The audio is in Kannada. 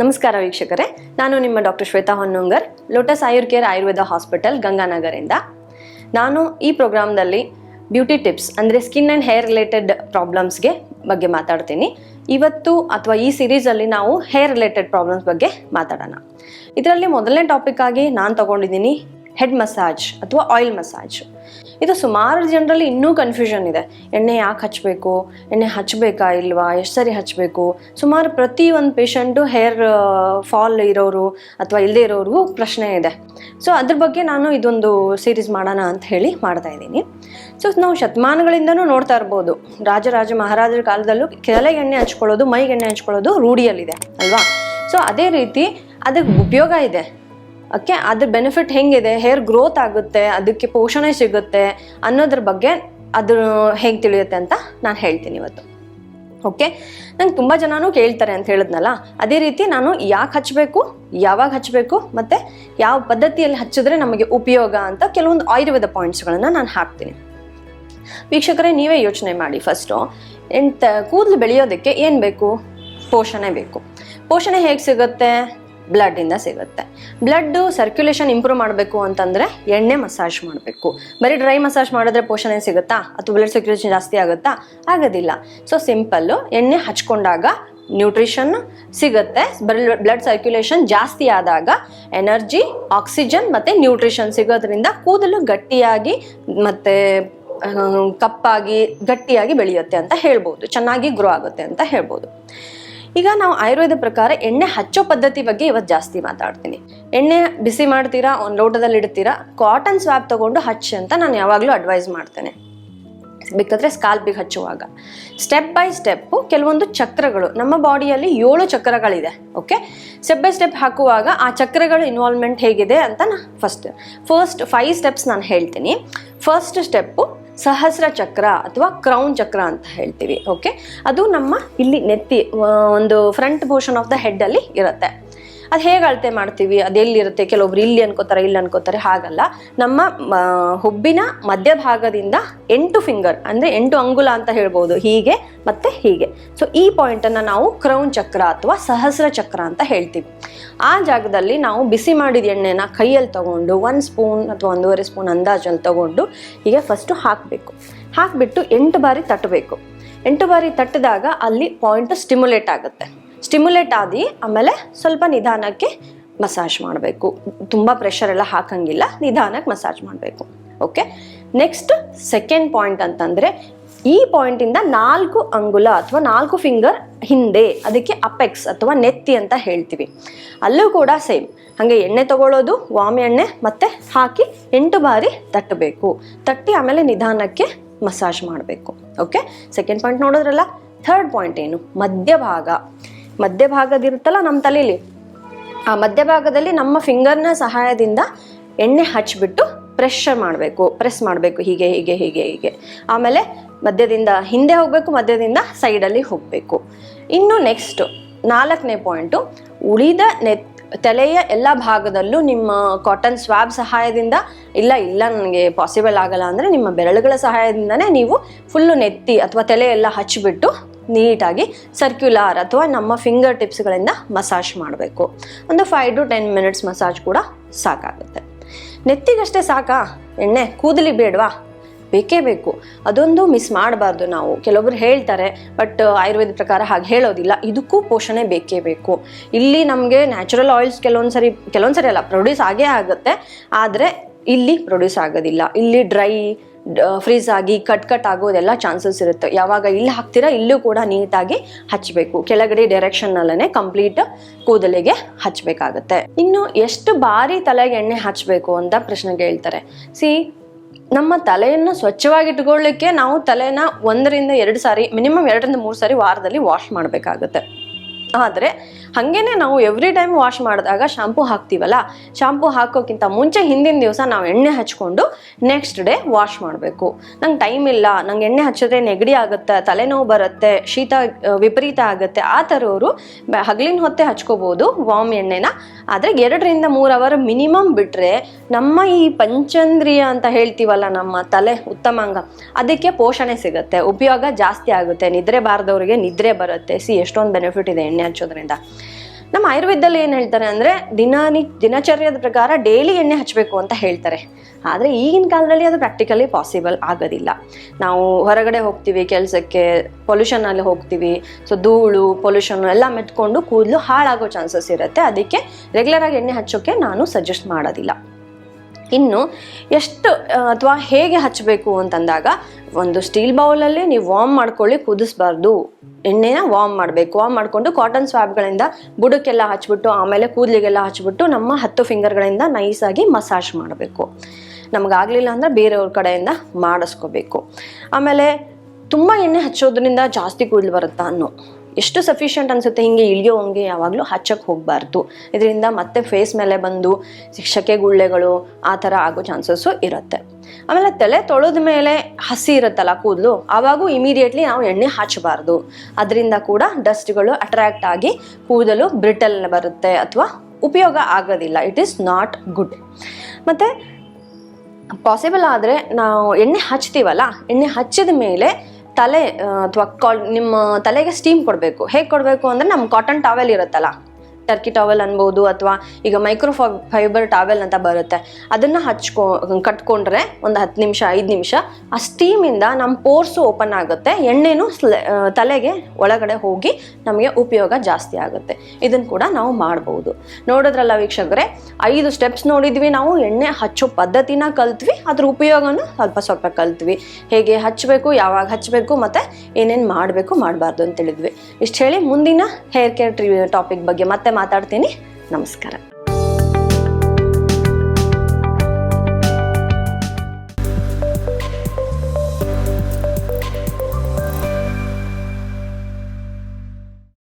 ನಮಸ್ಕಾರ ವೀಕ್ಷಕರೇ, ನಾನು ನಿಮ್ಮ doctor Shweta Honnongar, lotus Ayur care Ayurveda hospital ಗಂಗಾನಗರಿಂದ. ನಾನು ಈ ಪ್ರೋಗ್ರಾಮ್ದಲ್ಲಿ ಬ್ಯೂಟಿ ಟಿಪ್ಸ್ ಅಂದರೆ ಸ್ಕಿನ್ ಆ್ಯಂಡ್ ಹೇರ್ ರಿಲೇಟೆಡ್ ಪ್ರಾಬ್ಲಮ್ಸ್ಗೆ ಬಗ್ಗೆ ಮಾತಾಡ್ತೀನಿ. ಇವತ್ತು ಅಥವಾ ಈ ಸೀರೀಸಲ್ಲಿ ನಾವು ಹೇರ್ ರಿಲೇಟೆಡ್ ಪ್ರಾಬ್ಲಮ್ಸ್ ಬಗ್ಗೆ ಮಾತಾಡೋಣ. ಇದರಲ್ಲಿ ಮೊದಲನೇ ಟಾಪಿಕ್ ಆಗಿ ನಾನು ತಗೊಂಡಿದ್ದೀನಿ ಹೆಡ್ ಮಸಾಜ್ ಅಥವಾ ಆಯಿಲ್ ಮಸಾಜ್. ಇದು ಸುಮಾರು ಜನರಲ್ಲಿ ಇನ್ನೂ ಕನ್ಫ್ಯೂಷನ್ ಇದೆ. ಎಣ್ಣೆ ಯಾಕೆ ಹಚ್ಚಬೇಕು, ಎಣ್ಣೆ ಹಚ್ಚಬೇಕಾ ಇಲ್ವಾ, ಎಷ್ಟು ಸರಿ ಹಚ್ಚಬೇಕು, ಸುಮಾರು ಪ್ರತಿ ಒಂದು ಪೇಷಂಟು ಹೇರ್ ಫಾಲ್ ಇರೋರು ಅಥವಾ ಇಲ್ಲದೆ ಇರೋರಿಗೂ ಪ್ರಶ್ನೆ ಇದೆ. ಸೊ ಅದ್ರ ಬಗ್ಗೆ ನಾನು ಇದೊಂದು ಸೀರೀಸ್ ಮಾಡೋಣ ಅಂತ ಹೇಳಿ ಮಾಡ್ತಾ ಇದ್ದೀನಿ. ಸೊ ನಾವು ಶತಮಾನಗಳಿಂದನೂ ನೋಡ್ತಾ ಇರ್ಬೋದು, ರಾಜ ಮಹಾರಾಜರ ಕಾಲದಲ್ಲೂ ಕೆಳಗೆ ಎಣ್ಣೆ ಹಚ್ಕೊಳ್ಳೋದು, ಮೈಗೆ ಎಣ್ಣೆ ಹಚ್ಕೊಳ್ಳೋದು ರೂಢಿಯಲ್ಲಿದೆ ಅಲ್ವಾ. ಸೊ ಅದೇ ರೀತಿ ಅದಕ್ಕೆ ಉಪಯೋಗ ಇದೆ. ಓಕೆ, ಅದ್ರ ಬೆನಿಫಿಟ್ ಹೆಂಗಿದೆ, ಹೇರ್ ಗ್ರೋತ್ ಆಗುತ್ತೆ, ಅದಕ್ಕೆ ಪೋಷಣೆ ಸಿಗುತ್ತೆ ಅನ್ನೋದ್ರ ಬಗ್ಗೆ ಅದು ಹೇಗೆ ತಿಳಿಯುತ್ತೆ ಅಂತ ನಾನು ಹೇಳ್ತೀನಿ ಇವತ್ತು. ಓಕೆ, ನಂಗೆ ತುಂಬ ಜನನೂ ಕೇಳ್ತಾರೆ ಅಂತ ಹೇಳಿದ್ನಲ್ಲ, ಅದೇ ರೀತಿ ನಾನು ಯಾಕೆ ಹಚ್ಚಬೇಕು, ಯಾವಾಗ ಹಚ್ಚಬೇಕು ಮತ್ತು ಯಾವ ಪದ್ಧತಿಯಲ್ಲಿ ಹಚ್ಚಿದ್ರೆ ನಮಗೆ ಉಪಯೋಗ ಅಂತ ಕೆಲವೊಂದು ಆಯುರ್ವೇದ ಪಾಯಿಂಟ್ಸ್ಗಳನ್ನು ನಾನು ಹಾಕ್ತೀನಿ. ವೀಕ್ಷಕರೇ, ನೀವೇ ಯೋಚನೆ ಮಾಡಿ. ಫಸ್ಟು ಕೂದಲು ಬೆಳೆಯೋದಕ್ಕೆ ಏನು ಬೇಕು? ಪೋಷಣೆ ಬೇಕು. ಪೋಷಣೆ ಹೇಗೆ ಸಿಗುತ್ತೆ? ಬ್ಲಡ್ಡಿಂದ ಸಿಗುತ್ತೆ. ಬ್ಲಡ್ಡು ಸರ್ಕ್ಯುಲೇಷನ್ ಇಂಪ್ರೂವ್ ಮಾಡಬೇಕು ಅಂತಂದರೆ ಎಣ್ಣೆ ಮಸಾಜ್ ಮಾಡಬೇಕು. ಬರೀ ಡ್ರೈ ಮಸಾಜ್ ಮಾಡಿದ್ರೆ ಪೋಷಣೆ ಸಿಗುತ್ತಾ ಅಥವಾ ಬ್ಲಡ್ ಸರ್ಕ್ಯುಲೇಷನ್ ಜಾಸ್ತಿ ಆಗುತ್ತಾ? ಆಗೋದಿಲ್ಲ. ಸೊ ಸಿಂಪಲ್ಲು ಎಣ್ಣೆ ಹಚ್ಕೊಂಡಾಗ ನ್ಯೂಟ್ರಿಷನ್ ಸಿಗುತ್ತೆ. ಬ್ಲಡ್ ಸರ್ಕ್ಯುಲೇಷನ್ ಜಾಸ್ತಿ ಆದಾಗ ಎನರ್ಜಿ, ಆಕ್ಸಿಜನ್ ಮತ್ತು ನ್ಯೂಟ್ರಿಷನ್ ಸಿಗೋದ್ರಿಂದ ಕೂದಲು ಗಟ್ಟಿಯಾಗಿ ಮತ್ತು ಕಪ್ಪಾಗಿ ಗಟ್ಟಿಯಾಗಿ ಬೆಳೆಯುತ್ತೆ ಅಂತ ಹೇಳ್ಬೋದು, ಚೆನ್ನಾಗಿ ಗ್ರೋ ಆಗುತ್ತೆ ಅಂತ ಹೇಳ್ಬೋದು. ಈಗ ನಾವು ಆಯುರ್ವೇದ ಪ್ರಕಾರ ಎಣ್ಣೆ ಹಚ್ಚೋ ಪದ್ಧತಿ ಬಗ್ಗೆ ಇವತ್ತು ಜಾಸ್ತಿ ಮಾತಾಡ್ತೀನಿ. ಎಣ್ಣೆ ಬಿಸಿ ಮಾಡ್ತೀರಾ, ಒಂದು ಲೋಟದಲ್ಲಿ ಇಡ್ತೀರಾ, ಕಾಟನ್ ಸ್ವಾಬ್ ತಗೊಂಡು ಹಚ್ಚಿ ಅಂತ ನಾನು ಯಾವಾಗಲೂ ಅಡ್ವೈಸ್ ಮಾಡ್ತೇನೆ. ಬೇಕಾದರೆ ಸ್ಕಾಲ್ಪಿಗೆ ಹಚ್ಚುವಾಗ ಸ್ಟೆಪ್ ಬೈ ಸ್ಟೆಪ್ಪು ಕೆಲವೊಂದು ಚಕ್ರಗಳು, ನಮ್ಮ ಬಾಡಿಯಲ್ಲಿ 7 ಚಕ್ರಗಳಿದೆ. ಓಕೆ, ಸ್ಟೆಪ್ ಬೈ ಸ್ಟೆಪ್ ಹಾಕುವಾಗ ಆ ಚಕ್ರಗಳ ಇನ್ವಾಲ್ವ್ಮೆಂಟ್ ಹೇಗಿದೆ ಅಂತ ಫಸ್ಟ್ 5 ಸ್ಟೆಪ್ಸ್ ನಾನು ಹೇಳ್ತೀನಿ. ಫಸ್ಟ್ ಸ್ಟೆಪ್ಪು ಸಹಸ್ರ ಚಕ್ರ ಅಥವಾ ಕ್ರೌನ್ ಚಕ್ರ ಅಂತ ಹೇಳ್ತೀವಿ. ಓಕೆ, ಅದು ನಮ್ಮ ಇಲ್ಲಿ ನೆತ್ತಿ ಒಂದು ಫ್ರಂಟ್ ಪೋರ್ಷನ್ ಆಫ್ ದ ಹೆಡ್ಡಲ್ಲಿ ಇರುತ್ತೆ. ಅದು ಹೇಗೆ ಅಳತೆ ಮಾಡ್ತೀವಿ, ಅದೆಲ್ಲಿರುತ್ತೆ? ಕೆಲವೊಬ್ರು ಇಲ್ಲಿ ಅನ್ಕೋತಾರೆ. ಹಾಗಲ್ಲ, ನಮ್ಮ ಹುಬ್ಬಿನ ಮಧ್ಯಭಾಗದಿಂದ 8 ಫಿಂಗರ್ ಅಂದರೆ 8 ಅಂಗುಲ ಅಂತ ಹೇಳ್ಬೋದು, ಹೀಗೆ ಮತ್ತು ಹೀಗೆ. ಸೊ ಈ ಪಾಯಿಂಟನ್ನು ನಾವು ಕ್ರೌನ್ ಚಕ್ರ ಅಥವಾ ಸಹಸ್ರ ಚಕ್ರ ಅಂತ ಹೇಳ್ತೀವಿ. ಆ ಜಾಗದಲ್ಲಿ ನಾವು ಬಿಸಿ ಮಾಡಿದ ಎಣ್ಣೆನ ಕೈಯಲ್ಲಿ ತಗೊಂಡು 1 ಸ್ಪೂನ್ ಅಥವಾ 1.5 ಸ್ಪೂನ್ ಅಂದಾಜಲ್ಲಿ ತಗೊಂಡು ಹೀಗೆ ಫಸ್ಟು ಹಾಕಿಬಿಟ್ಟು 8 ಬಾರಿ ತಟ್ಟಬೇಕು. 8 ಬಾರಿ ತಟ್ಟಿದಾಗ ಅಲ್ಲಿ ಪಾಯಿಂಟ್ ಸ್ಟಿಮ್ಯುಲೇಟ್ ಆಗುತ್ತೆ. ಸ್ಟಿಮ್ಯುಲೇಟ್ ಆಗಿ ಆಮೇಲೆ ಸ್ವಲ್ಪ ನಿಧಾನಕ್ಕೆ ಮಸಾಜ್ ಮಾಡಬೇಕು. ತುಂಬ ಪ್ರೆಷರ್ ಎಲ್ಲ ಹಾಕಂಗಿಲ್ಲ, ನಿಧಾನಕ್ಕೆ ಮಸಾಜ್ ಮಾಡಬೇಕು. ಓಕೆ, ನೆಕ್ಸ್ಟ್ ಸೆಕೆಂಡ್ ಪಾಯಿಂಟ್ ಅಂತಂದರೆ ಈ ಪಾಯಿಂಟಿಂದ 4 ಅಂಗುಲ ಅಥವಾ 4 ಫಿಂಗರ್ ಹಿಂದೆ, ಅದಕ್ಕೆ ಅಪೆಕ್ಸ್ ಅಥವಾ ನೆತ್ತಿ ಅಂತ ಹೇಳ್ತೀವಿ. ಅಲ್ಲೂ ಕೂಡ ಸೇಮ್ ಹಾಗೆ ಎಣ್ಣೆ ತಗೊಳ್ಳೋದು, ವಾಮ್ ಎಣ್ಣೆ ಮತ್ತು ಹಾಕಿ 8 ಬಾರಿ ತಟ್ಟಿ ಆಮೇಲೆ ನಿಧಾನಕ್ಕೆ ಮಸಾಜ್ ಮಾಡಬೇಕು. ಓಕೆ, ಸೆಕೆಂಡ್ ಪಾಯಿಂಟ್ ನೋಡಿದ್ರಲ್ಲ. ಥರ್ಡ್ ಪಾಯಿಂಟ್ ಏನು? ಮಧ್ಯಭಾಗದಿರುತ್ತಲ್ಲ ನಮ್ಮ ತಲೆಯಲ್ಲಿ, ಆ ಮಧ್ಯಭಾಗದಲ್ಲಿ ನಮ್ಮ ಫಿಂಗರ್ನ ಸಹಾಯದಿಂದ ಎಣ್ಣೆ ಹಚ್ಚಿಬಿಟ್ಟು ಪ್ರೆಸ್ ಮಾಡಬೇಕು ಹೀಗೆ. ಆಮೇಲೆ ಮಧ್ಯದಿಂದ ಹಿಂದೆ ಹೋಗಬೇಕು, ಮಧ್ಯದಿಂದ ಸೈಡಲ್ಲಿ ಹೋಗಬೇಕು. ಇನ್ನು ನೆಕ್ಸ್ಟು 4ನೇ ಪಾಯಿಂಟು, ಉಳಿದ ತಲೆಯ ಎಲ್ಲ ಭಾಗದಲ್ಲೂ ನಿಮ್ಮ ಕಾಟನ್ ಸ್ವಾಬ್ ಸಹಾಯದಿಂದ, ಇಲ್ಲ ನನಗೆ ಪಾಸಿಬಲ್ ಆಗಲ್ಲ ಅಂದರೆ ನಿಮ್ಮ ಬೆರಳುಗಳ ಸಹಾಯದಿಂದನೇ ನೀವು ಫುಲ್ಲು ನೆತ್ತಿ ಅಥವಾ ತಲೆ ಎಲ್ಲ ಹಚ್ಚಿಬಿಟ್ಟು ನೀಟಾಗಿ ಸರ್ಕ್ಯುಲಾರ್ ಅಥವಾ ನಮ್ಮ ಫಿಂಗರ್ ಟಿಪ್ಸ್ಗಳಿಂದ ಮಸಾಜ್ ಮಾಡಬೇಕು. ಒಂದು 5 to 10 ಮಿನಿಟ್ಸ್ ಮಸಾಜ್ ಕೂಡ ಸಾಕಾಗುತ್ತೆ. ನೆತ್ತಿಗಷ್ಟೇ ಸಾಕಾ ಎಣ್ಣೆ? ಕೂದಲಿಗೆ ಬೇಡವಾ? ಬೇಕೇ ಬೇಕು. ಅದೊಂದು ಮಿಸ್ ಮಾಡಬಾರ್ದು ನಾವು. ಕೆಲವೊಬ್ರು ಹೇಳ್ತಾರೆ, ಬಟ್ ಆಯುರ್ವೇದ ಪ್ರಕಾರ ಹಾಗೆ ಹೇಳೋದಿಲ್ಲ. ಇದಕ್ಕೂ ಪೋಷಣೆ ಬೇಕೇ ಬೇಕು. ಇಲ್ಲಿ ನಮಗೆ ನ್ಯಾಚುರಲ್ ಆಯಿಲ್ಸ್ ಕೆಲವೊಂದ್ಸರಿ ಅಲ್ಲ ಪ್ರೊಡ್ಯೂಸ್ ಆಗೇ ಆಗುತ್ತೆ, ಆದರೆ ಇಲ್ಲಿ ಪ್ರೊಡ್ಯೂಸ್ ಆಗೋದಿಲ್ಲ. ಇಲ್ಲಿ ಡ್ರೈ ಫ್ರೀಸ್ ಆಗಿ ಕಟ್ ಆಗೋದೆಲ್ಲ ಚಾನ್ಸಸ್ ಇರುತ್ತೆ. ಯಾವಾಗ ಇಲ್ಲಿ ಹಾಕ್ತೀರಾ ಇಲ್ಲೂ ಕೂಡ ನೀಟಾಗಿ ಹಚ್ಚಬೇಕು. ಕೆಳಗಡೆ ಡೈರೆಕ್ಷನ್ನಲ್ಲೇ ಕಂಪ್ಲೀಟ್ ಕೂದಲಿಗೆ ಹಚ್ಚಬೇಕಾಗತ್ತೆ. ಇನ್ನು ಎಷ್ಟು ಬಾರಿ ತಲೆಗೆ ಎಣ್ಣೆ ಹಚ್ಚಬೇಕು ಅಂತ ಪ್ರಶ್ನೆ ಕೇಳ್ತಾರೆ. ನಮ್ಮ ತಲೆಯನ್ನು ಸ್ವಚ್ಛವಾಗಿಟ್ಕೊಳ್ಳಿಕ್ಕೆ ನಾವು ತಲೆನ 1 ರಿಂದ 2 ಸಾರಿ, ಮಿನಿಮಮ್ 2 ರಿಂದ 3 ಸಾರಿ ವಾರದಲ್ಲಿ ವಾಶ್ ಮಾಡಬೇಕಾಗುತ್ತೆ. ಆದರೆ ಹಾಗೇನೆ ನಾವು ಎವ್ರಿ ಟೈಮ್ ವಾಶ್ ಮಾಡಿದಾಗ ಶಾಂಪೂ ಹಾಕ್ತೀವಲ್ಲ, ಶಾಂಪೂ ಹಾಕೋಕ್ಕಿಂತ ಮುಂಚೆ ಹಿಂದಿನ ದಿವಸ ನಾವು ಎಣ್ಣೆ ಹಚ್ಕೊಂಡು ನೆಕ್ಸ್ಟ್ ಡೇ ವಾಶ್ ಮಾಡಬೇಕು. ನಂಗೆ ಟೈಮ್ ಇಲ್ಲ, ನಂಗೆ ಎಣ್ಣೆ ಹಚ್ಚಿದ್ರೆ ನೆಗಡಿ ಆಗುತ್ತೆ, ತಲೆನೋವು ಬರುತ್ತೆ, ಶೀತ ವಿಪರೀತ ಆಗುತ್ತೆ, ಆ ಥರವರು ಹಗಲಿನ ಹೊತ್ತೆ ಹಚ್ಕೋಬೋದು ವಾಮ್ ಎಣ್ಣೆನ. ಆದರೆ 2 ರಿಂದ 3 ಅವರ್ ಮಿನಿಮಮ್ ಬಿಟ್ಟರೆ ನಮ್ಮ ಈ ಪಂಚೇಂದ್ರಿಯ ಅಂತ ಹೇಳ್ತೀವಲ್ಲ, ನಮ್ಮ ತಲೆ ಉತ್ತಮಾಂಗ, ಅದಕ್ಕೆ ಪೋಷಣೆ ಸಿಗುತ್ತೆ, ಉಪಯೋಗ ಜಾಸ್ತಿ ಆಗುತ್ತೆ. ನಿದ್ರೆ ಬಾರದವರಿಗೆ ನಿದ್ರೆ ಬರುತ್ತೆ. ಎಷ್ಟೊಂದು ಬೆನಿಫಿಟ್ ಇದೆ ಎಣ್ಣೆ ಹಚ್ಚೋದ್ರಿಂದ. ನಮ್ಮ ಆಯುರ್ವೇದದಲ್ಲಿ ಏನು ಹೇಳ್ತಾರೆ ಅಂದರೆ ದಿನಚರ್ಯದ ಪ್ರಕಾರ ಡೈಲಿ ಎಣ್ಣೆ ಹಚ್ಚಬೇಕು ಅಂತ ಹೇಳ್ತಾರೆ. ಆದರೆ ಈಗಿನ ಕಾಲದಲ್ಲಿ ಅದು ಪ್ರಾಕ್ಟಿಕಲಿ ಪಾಸಿಬಲ್ ಆಗೋದಿಲ್ಲ. ನಾವು ಹೊರಗಡೆ ಹೋಗ್ತೀವಿ ಕೆಲಸಕ್ಕೆ, ಪೊಲ್ಯೂಷನಲ್ಲಿ ಹೋಗ್ತೀವಿ, ಸೊ ಧೂಳು ಪೊಲ್ಯೂಷನ್ ಎಲ್ಲ ಮೆತ್ಕೊಂಡು ಕೂದಲು ಹಾಳಾಗೋ ಚಾನ್ಸಸ್ ಇರುತ್ತೆ. ಅದಕ್ಕೆ ರೆಗ್ಯುಲರಾಗಿ ಎಣ್ಣೆ ಹಚ್ಚೋಕ್ಕೆ ನಾನು ಸಜೆಸ್ಟ್ ಮಾಡೋದಿಲ್ಲ. ಇನ್ನು ಎಷ್ಟು ಅಥವಾ ಹೇಗೆ ಹಚ್ಚಬೇಕು ಅಂತಂದಾಗ, ಒಂದು ಸ್ಟೀಲ್ ಬೌಲಲ್ಲಿ ನೀವು ವಾರ್ಮ್ ಮಾಡ್ಕೊಳ್ಳಿ, ಕುದಿಸ್ಬಾರ್ದು. ಎಣ್ಣೆನ ವಾರ್ಮ್ ಮಾಡಬೇಕು. ವಾರ್ಮ್ ಮಾಡಿಕೊಂಡು ಕಾಟನ್ ಸ್ವಾಬ್ಗಳಿಂದ ಬುಡಕ್ಕೆಲ್ಲ ಹಚ್ಬಿಟ್ಟು ಆಮೇಲೆ ಕೂದಲಿಗೆಲ್ಲ ಹಚ್ಬಿಟ್ಟು ನಮ್ಮ 10 ಫಿಂಗರ್ಗಳಿಂದ ನೈಸಾಗಿ ಮಸಾಜ್ ಮಾಡಬೇಕು. ನಮಗಾಗಲಿಲ್ಲ ಅಂದರೆ ಬೇರೆಯವ್ರ ಕಡೆಯಿಂದ ಮಾಡಿಸ್ಕೋಬೇಕು. ಆಮೇಲೆ ತುಂಬ ಎಣ್ಣೆ ಹಚ್ಚೋದ್ರಿಂದ ಜಾಸ್ತಿ ಕೂದಲು ಬರುತ್ತಾ ಅನ್ನೋ, ಎಷ್ಟು ಸಫಿಷಿಯೆಂಟ್ ಅನಿಸುತ್ತೆ ಹಿಂಗೆ ಇಳಿಯೋ ಹಂಗೆ ಯಾವಾಗಲೂ ಹಚ್ಚಕ್ಕೆ ಹೋಗಬಾರ್ದು. ಇದರಿಂದ ಮತ್ತೆ ಫೇಸ್ ಮೇಲೆ ಬಂದು ಸೆಕೆ ಗುಳ್ಳೆಗಳು ಆ ಥರ ಆಗೋ ಚಾನ್ಸಸ್ಸು ಇರುತ್ತೆ. ಆಮೇಲೆ ತಲೆ ತೊಳೆದ ಮೇಲೆ ಹಸಿ ಇರುತ್ತಲ್ಲ ಕೂದಲು, ಆವಾಗೂ ಇಮಿಡಿಯೇಟ್ಲಿ ನಾವು ಎಣ್ಣೆ ಹಚ್ಚಬಾರ್ದು. ಅದರಿಂದ ಕೂಡ ಡಸ್ಟ್ಗಳು ಅಟ್ರಾಕ್ಟ್ ಆಗಿ ಕೂದಲು ಬ್ರಿಟಲ್ ಬರುತ್ತೆ ಅಥವಾ ಉಪಯೋಗ ಆಗೋದಿಲ್ಲ. It is not good. ಮತ್ತು ಪಾಸಿಬಲ್ ಆದರೆ ನಾವು ಎಣ್ಣೆ ಹಚ್ತೀವಲ್ಲ, ಎಣ್ಣೆ ಹಚ್ಚಿದ ಮೇಲೆ ತಲೆ ಅಥವಾ ನಿಮ್ಮ ತಲೆಗೆ ಸ್ಟೀಮ್ ಕೊಡಬೇಕು. ಹೇಗೆ ಕೊಡಬೇಕು ಅಂದರೆ, ನಮ್ಮ ಕಾಟನ್ ಟಾವೆಲ್ ಇರುತ್ತಲ್ಲ, ಟರ್ಕಿ ಟಾವೆಲ್ ಅನ್ಬೋದು, ಅಥವಾ ಈಗ ಫೈಬರ್ ಟಾವೆಲ್ ಅಂತ ಬರುತ್ತೆ, ಅದನ್ನು ಕಟ್ಕೊಂಡ್ರೆ ಒಂದು 10 ನಿಮಿಷ 5 ನಿಮಿಷ ಆ ಸ್ಟೀಮಿಂದ ನಮ್ಮ ಪೋರ್ಸು ಓಪನ್ ಆಗುತ್ತೆ, ಎಣ್ಣೆನೂ ತಲೆಗೆ ಒಳಗಡೆ ಹೋಗಿ ನಮಗೆ ಉಪಯೋಗ ಜಾಸ್ತಿ ಆಗುತ್ತೆ. ಇದನ್ನು ಕೂಡ ನಾವು ಮಾಡ್ಬೋದು. ನೋಡಿದ್ರಲ್ಲ ವೀಕ್ಷಕರೇ, 5 ಸ್ಟೆಪ್ಸ್ ನೋಡಿದ್ವಿ ನಾವು. ಎಣ್ಣೆ ಹಚ್ಚೋ ಪದ್ಧತಿನ ಕಲ್ತ್ವಿ, ಅದ್ರ ಉಪಯೋಗನೂ ಸ್ವಲ್ಪ ಕಲ್ತ್ವಿ. ಹೇಗೆ ಹಚ್ಚಬೇಕು, ಯಾವಾಗ ಹಚ್ಚಬೇಕು, ಮತ್ತು ಏನೇನು ಮಾಡಬೇಕು ಮಾಡಬಾರ್ದು ಅಂತ ಹೇಳಿದ್ವಿ. ಇಷ್ಟು ಹೇಳಿ ಮುಂದಿನ ಹೇರ್ ಕೇರ್ ಟಾಪಿಕ್ ಬಗ್ಗೆ ಮತ್ತೆ ಮಾತಾಡ್ತೀನಿ. ನಮಸ್ಕಾರ.